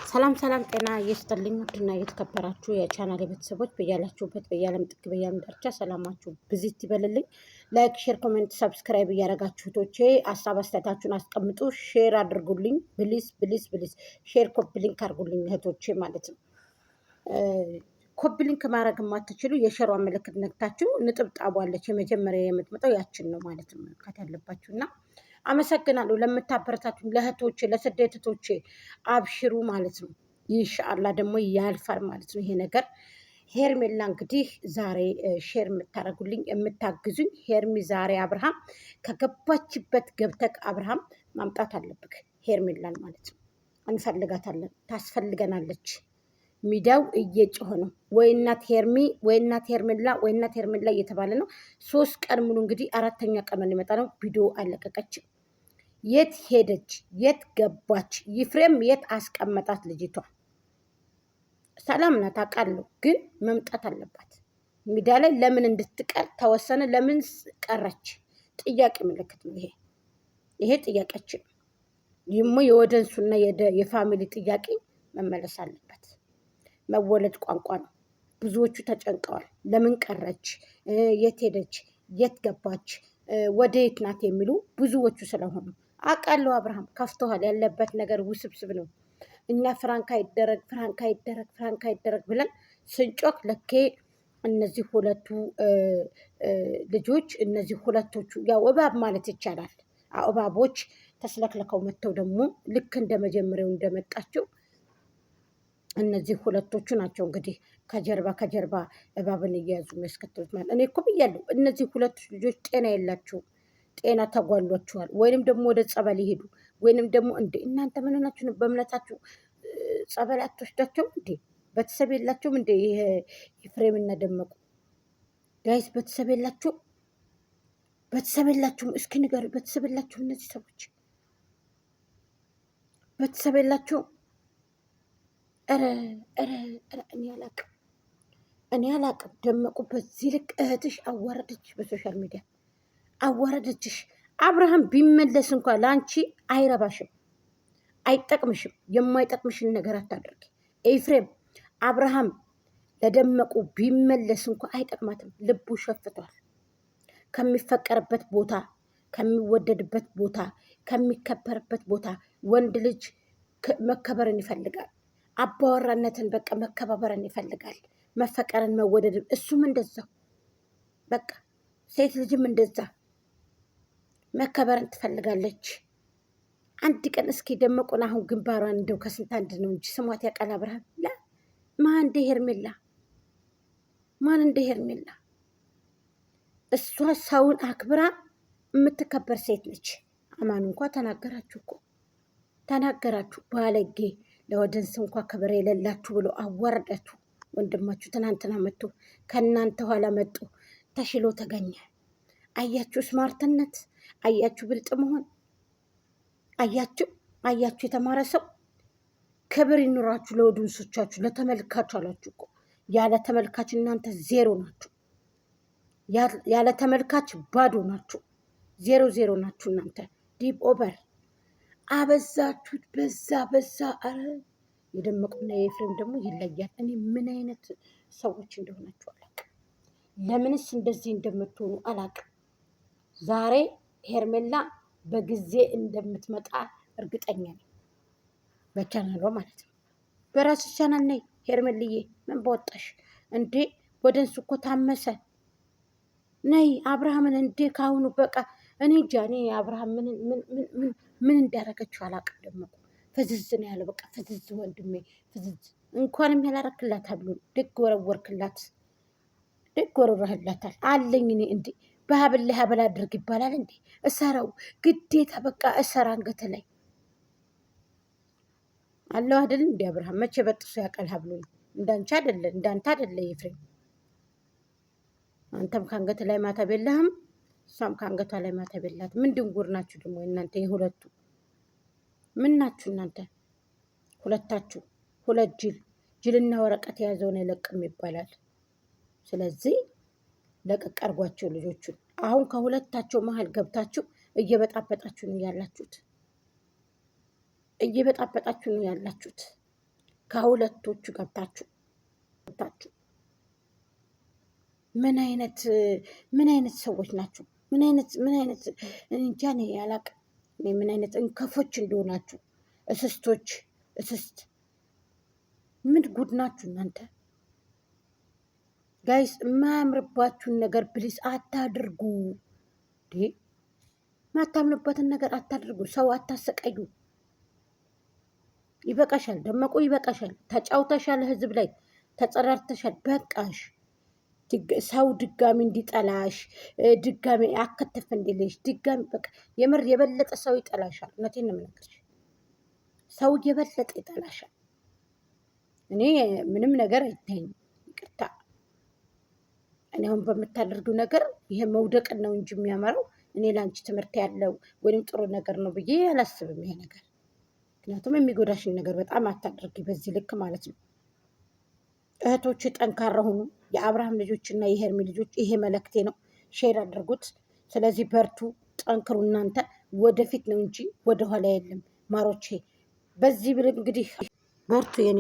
ሰላም ጤና ይስጥልኝ። ውድና የተከበራችሁ የቻናል ቤተሰቦች በያላችሁበት በያለም ጥግ በያለም ዳርቻ ሰላማችሁ ብዚት ይበልልኝ። ላይክ፣ ሼር፣ ኮሜንት፣ ሰብስክራይብ እያደረጋችሁ ቶቼ ሀሳብ አስተያየታችሁን አስቀምጡ። ሼር አድርጉልኝ ብሊስ ሼር ኮፒ ሊንክ አድርጉልኝ እህቶቼ ማለት ነው። ኮፒ ሊንክ ማድረግ የማትችሉ የሸሯ ምልክት ነክታችሁ ንጥብጣቧ አለች የመጀመሪያ የምትመጣው ያችን ነው ማለት ነው መንካት ያለባችሁና አመሰግናለሁ ለምታበረታቱኝ ለእህቶቼ ለስደት እህቶቼ አብሽሩ ማለት ነው። ኢንሻአላህ ደግሞ ያልፋል ማለት ነው ይሄ ነገር። ሄርሜላ እንግዲህ ዛሬ ሼር የምታደርጉልኝ የምታግዙኝ ሄርሚ ዛሬ አብርሃም ከገባችበት ገብተክ አብርሃም ማምጣት አለብክ ሄርሜላን ማለት ነው። እንፈልጋታለን፣ ታስፈልገናለች። ሚዲያው እየጮኸ ነው። ወይ እናት ሄርሚ ወይ እናት ሄርሜላ ወይ እናት ሄርሜላ እየተባለ ነው። 3 ቀን ሙሉ እንግዲህ 4ኛ ቀን ሊመጣ ነው። ቪዲዮ አለቀቀችም። የት ሄደች? የት ገባች? ይፍሬም የት አስቀመጣት? ልጅቷ ሰላም ናት አውቃለሁ፣ ግን መምጣት አለባት ሚዲያ ላይ። ለምን እንድትቀር ተወሰነ? ለምን ቀረች? ጥያቄ ምልክት ነው ይሄ ጥያቄያችን። ይሞ የወደንሱና የፋሚሊ ጥያቄ መመለስ አለበት። መወለድ ቋንቋ ነው። ብዙዎቹ ተጨንቀዋል። ለምን ቀረች? የት ሄደች? የት ገባች? ወደ የት ናት የሚሉ ብዙዎቹ ስለሆኑ አውቃለሁ። አብርሃም ከፍተዋል። ያለበት ነገር ውስብስብ ነው። እኛ ፍራንክ አይደረግ ብለን ስንጮክ ለኬ እነዚህ ሁለቱ ልጆች እነዚህ ሁለቶቹ ያው እባብ ማለት ይቻላል እባቦች ተስለክለከው መጥተው ደግሞ ልክ እንደ መጀመሪያው እንደመጣቸው እነዚህ ሁለቶቹ ናቸው እንግዲህ ከጀርባ እባብን እየያዙ የሚያስከትሉት ማለት። እኔ እኮ ብያለሁ እነዚህ ሁለቱ ልጆች ጤና የላቸውም። ጤና ተጓሏቸዋል። ወይንም ደግሞ ወደ ጸበል ይሄዱ ወይንም ደግሞ እንዴ እናንተ ምን ሆናችሁ ነው? በእምነታችሁ ጸበል አትወስዳቸውም እንዴ? ቤተሰብ የላቸውም እንዴ? ይሄ ኤፍሬምና ደመቁ ጋይስ ቤተሰብ የላችሁም? እስኪ ንገሩ። ቤተሰብ የላችሁም? እነዚህ ሰዎች ቤተሰብ የላቸውም? እኔ አላቅም። ደመቁ በዚህ ልክ እህትሽ አዋረደች፣ በሶሻል ሚዲያ አዋረደችሽ። አብርሃም ቢመለስ እንኳ ለአንቺ አይረባሽም፣ አይጠቅምሽም። የማይጠቅምሽን ነገር አታደርጊ። ኤፍሬም አብርሃም ለደመቁ ቢመለስ እንኳ አይጠቅማትም። ልቡ ሸፍቷል። ከሚፈቀርበት ቦታ፣ ከሚወደድበት ቦታ፣ ከሚከበርበት ቦታ ወንድ ልጅ መከበርን ይፈልጋል። አባወራነትን በቃ መከባበርን ይፈልጋል። መፈቀርን፣ መወደድን። እሱም እንደዛው በቃ ሴት ልጅም እንደዛ መከበርን ትፈልጋለች። አንድ ቀን እስኪ ደመቁን አሁን ግንባሯን እንደው ከስንት አንድ ነው እንጂ ስሟት ያውቃል አብርሃም። ማን እንደ ሄርሜላ እሷ ሰውን አክብራ የምትከበር ሴት ነች። አማኑ እንኳ ተናገራችሁ ባለጌ ለወደንስ እንኳ ክብር የሌላችሁ ብሎ አዋረዳችሁ። ወንድማችሁ ትናንትና መጡ፣ ከእናንተ ኋላ መጡ፣ ተሽሎ ተገኘ። አያችሁ ስማርትነት፣ አያችሁ ብልጥ መሆን፣ አያችሁ የተማረ ሰው። ክብር ይኑራችሁ ለወደንሶቻችሁ፣ ለተመልካች አላችሁ እኮ። ያለ ተመልካች እናንተ ዜሮ ናችሁ። ያለ ተመልካች ባዶ ናችሁ። ዜሮ ናችሁ እናንተ። ዲፕ ኦቨር አበዛችሁት። በዛ አረ የደመቁና የኤፍሬም ደግሞ ይለያል። እኔ ምን አይነት ሰዎች እንደሆናችሁ አላውቅም። ለምንስ እንደዚህ እንደምትሆኑ አላውቅም። ዛሬ ሄርሜላ በጊዜ እንደምትመጣ እርግጠኛ ነኝ። በቻናሏ ማለት ነው። በራሱ ቻናል ነይ ሄርሜልዬ፣ ምን በወጣሽ እንዴ? ወደንሱ እኮ ታመሰ። ነይ አብርሃምን እንዴ ካሁኑ በቃ እኔ እንጃ። እኔ አብርሃም ምን እንዳረገችው አላውቅም። ደመቁ ፍዝዝ ነው ያለው። በቃ ፍዝዝ ወንድሜ ፍዝዝ። እንኳንም ያላረክላት አብሎ ደግ ወረወርህላታል አለኝ። እኔ እንዴ በሀብል ላይ ሀብል አድርግ ይባላል እንዴ? እሰረው ግዴታ በቃ እሰራ አንገት ላይ አለው አይደል? እንዲ አብርሃም መቼ በጥሱ ያውቃል ሀብሎ። እንዳንተ አይደለ ኤፍሬም። አንተም ከአንገት ላይ ማተብ የለህም፣ እሷም ከአንገቷ ላይ ማተብ የላት። ምን ድንጉር ናችሁ ደግሞ እናንተ የሁለቱ? ምን ናችሁ እናንተ ሁለታችሁ? ሁለት ጅልና ወረቀት የያዘውን አይለቅም ይባላል። ስለዚህ ለቀቅ አድርጓቸው ልጆቹን። አሁን ከሁለታቸው መሀል ገብታችሁ እየበጣበጣችሁ ነው ያላችሁት። ከሁለቶቹ ገብታችሁ ምን አይነት ሰዎች ናችሁ? ምን አይነት እንጃ እኔ አላቅም። ምን አይነት እንከፎች እንደሆናችሁ እስስት ምን ጉድ ናችሁ እናንተ ጋይስ። የማያምርባችሁን ነገር ፕሊስ አታድርጉ። ማታምንበትን ነገር አታድርጉ። ሰው አታሰቀዩ። ይበቃሻል ደመቁ፣ ይበቃሻል። ተጫውተሻል፣ ህዝብ ላይ ተጸራርተሻል። በቃሽ። ሰው ድጋሚ እንዲጠላሽ ድጋሚ አከተፍ እንዲልሽ ድጋሚ በቃ የምር የበለጠ ሰው ይጠላሻል። እውነቴን ነው የምነግርሽ። ሰው የበለጠ ይጠላሻል። እኔ ምንም ነገር አይታይም፣ ይቅርታ። እኔ አሁን በምታደርገው ነገር ይሄ መውደቅን ነው እንጂ የሚያመራው እኔ ለአንቺ ትምህርት ያለው ወይም ጥሩ ነገር ነው ብዬ አላስብም ይሄ ነገር። ምክንያቱም የሚጎዳሽን ነገር በጣም አታደርጊ በዚህ ልክ ማለት ነው። እህቶች ጠንካራ ሁኑ። የአብርሃም ልጆች እና የሄርሚ ልጆች ይሄ መልእክቴ ነው። ሼር አድርጉት። ስለዚህ በርቱ፣ ጠንክሩ። እናንተ ወደፊት ነው እንጂ ወደኋላ የለም ማሮቼ። በዚህ እንግዲህ በርቱ የኔ